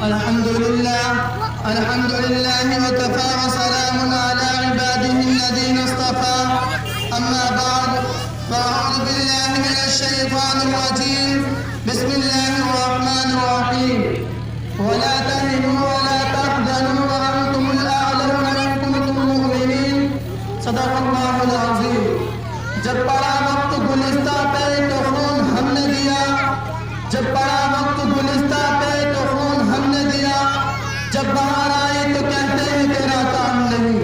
الحمد لله وكفى وسلام على عباده الذين اصطفى. أما بعد فأعوذ بالله من الشيطان الرجيم. بسم الله الرحمن الرحيم. ولا تهنوا ولا تحزنوا وأنتم الأعلون إن كنتم مؤمنين. صدق الله العظيم. جب پڑا وقت گلستہ پہ تو خون ہم نے دیا، جب پڑا وقت گلستہ پہ تو خون ہم نے دیا، جب باہر آئی تو کہتے ہیں تیرا کام نہیں.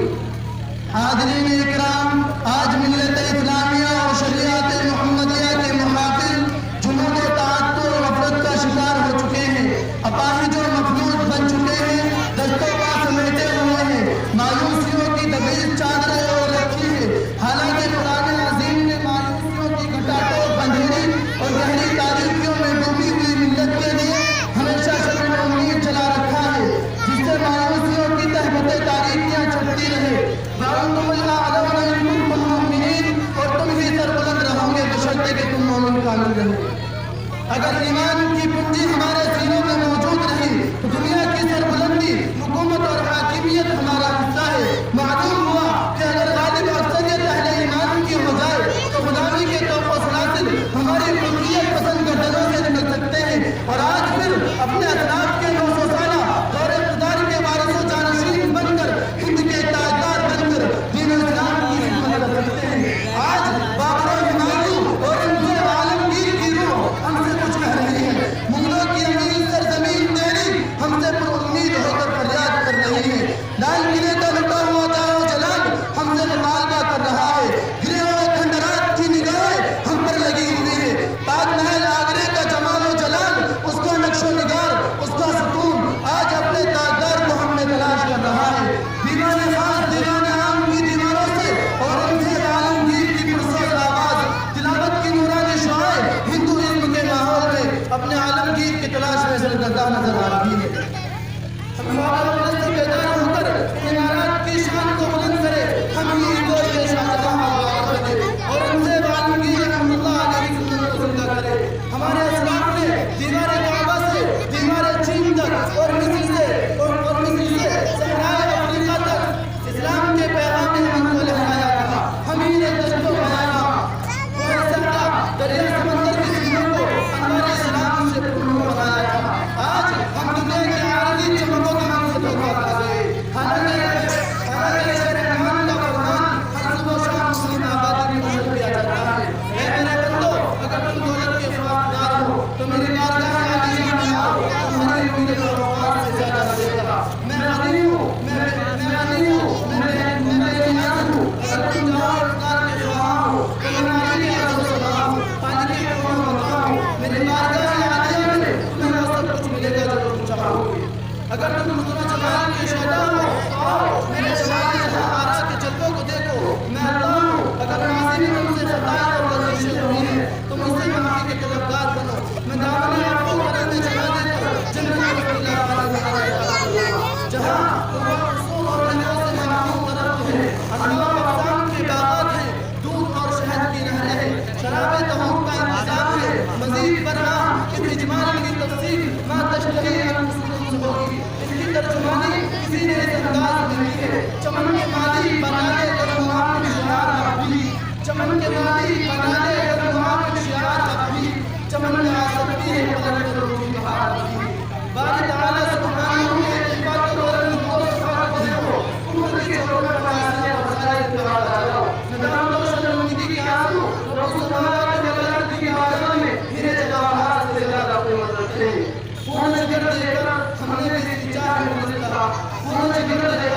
حاضرین اکرام، آج ملت اسلامیہ اور شریعت محمدیہ کے محافل جنون و تعطل و غفلت کا شکار ہو چکے ہیں، اپاہج اور مفلوج بن چکے ہیں، دستوں کا سمیٹے ہوئے ہیں، مایوسیوں کی طویل چادریں اوڑھ رکھی ہے. حالانکہ قرآن عظیم نے مایوسیوں کی گھٹاٹوں بندھیری اور گہری تاریکیوں میں ڈوبی ہوئی ملت کے لیے ہمیشہ شمع امید جلا رکھا ہے، جس سے مایوسیوں کی تہبتیں تاریکیاں چھٹتی رہے. وَأَنْتُمُ الْأَعْلَوْنَ إِن كُنتُم مُؤْمِنِينَ، اور تم ہی سربلند رہو گے بشرطے کہ تم مومن کامل رہو. اگر ایمان کی پنجی ہمارے سینوں میں موجود رہی تو دنیا کی سربلندی، حکومت اور حاکمیت ہمارا حصہ ہے. معلوم ہوا کہ اگر غالب اکثریت اہل ایمان کی ہو جائے تو غلامی کے توق و سلاسل ہماری ملکیت پسند گردنوں سے نکل سکتے ہیں، اور آج پھر اپنے اسلاف کے 900 سالہ دور اقتدار کے وارث و جانشین بن کر، ہند کے تاجدار بن کر دین اسلام کی خدمت کر سکتے ہیں. آج بابر و ہمایوں اور انصر عالمگیر کی روح ہم سے کچھ کہہ رہی ہے. مغلوں کی امیر سرزمین تیری ہم سے پر امید ہو کر فریاد کر رہی ہے. لال قلعے کا لٹا ہوا جاہ و جلال ہم سے مطالبہ کر رہا ہے. گرے ہوئے کھنڈرات کی نگاہیں ہم پر لگی ہوئی ہے. تاج محل آگرے کا جمال و جلال، اس کا نقش و نگار، اس کا ستون آج اپنے تاجدار کو ہم میں تلاش کر رہا ہے. دیوان خاص دیوان عام کی دیواروں سے اور ان سے عالمگیر کی پرسوز آواز تلاوت کی نورانی شعائیں ہندوازم کے ماحول میں اپنے عالمگیر کی تلاش میں سرگرداں نظر آ رہی ہے. ہمارا ملک سے بیدار ہو کر امارات کی شان کو بلند کرے، ہم ہی کو یہ شاہجہاں آباد کرے اور ان سے عالمگیر رحمت اللہ علیہ کی سنت کو زندہ کرے. ہمارے اسلاف نے دیوار کعبہ سے دیوار چین تک اور مصر سے صحرائے افریقہ تک اسلام کے پیغام ہم کو لہرایا تھا. ہم ہی نے دست و بنایا کوہ صحرا دریا سمندر کی سینوں کو انوار اسلام سے پرنور بنایا تھا. آج ہم دنیا کی عارضی چمکوں کے نام سے دھوکہ کھا گئے. حالانکہ شہر رحمان کا فرمان ہر صبح و شام مسلم آبادی میں نشر کیا جاتا ہے. اے میرے بندو، اگر تم دولت کے خواہشگار ہو تو میری بارگاہ عالیشان میں آؤ، تمہاری امید و توقعات سے زیادہ دے گا. میں غنی ہوں، میں غنی ہوں، میں بے نیاز ہوں. اگر تم جہاں اقتدار کے خواہاں ہو تو میں مالی عرض و صدا ہوں، پانی کی قوم مقام ہوں. میری بارگاہ عالیہ میں تمہیں وہ سب کچھ ملے گا جو تم چاہو گے. اگر تم مطلع جمال کے شہدا ہو تو آؤ، میرے جمال جہاں آرا کے جلووں کو دیکھو. میں اللہ ہوں. اگر ماضی میں تم سے خطائیں اور لغزشیں ہوئی ہیں تو مجھ سے معافی کے طلبگار بنو. میں دامن عفو کرم میں جگہ دے کر جنت میں جہاں رسوم اور نعمتوں سے محفوظ طرف ہے. انواع اقسام کے باغات ہیں، دودھ اور شہد کی نہریں ہیں، شراب طہور کا انتظام ہے. مزید برآں اس اجمال کی تفصیل ما تشتہی انفسکم ہوگی. اس کی ترجمانی کسی نے اس انداز میں کی ہے: چمن کے مالی بنا لے کر وہاں پہ شعار اپنی، چمن کے مالی بنا لے کر وہاں پہ شعار اپنی، چمن میں آ سکتی ہے پلٹ کر روحی بہار کی. باری تعالیٰ سبحانہ ہوں کے اتفاق اور انہوں کو صفحہ کو دیکھو، امت کی چھوڑوں میں فیصلے اور خسائے اتباع جاؤ. ندام و شرمندگی کی آنسو رب سبحانہ کے ملائکتی کی آدم میں ہیرے جواہرات سے زیادہ قیمت رکھتے ہیں. پورن جگر دے کر ہم نے بھی چاہ میں کہا، پورن جگر دے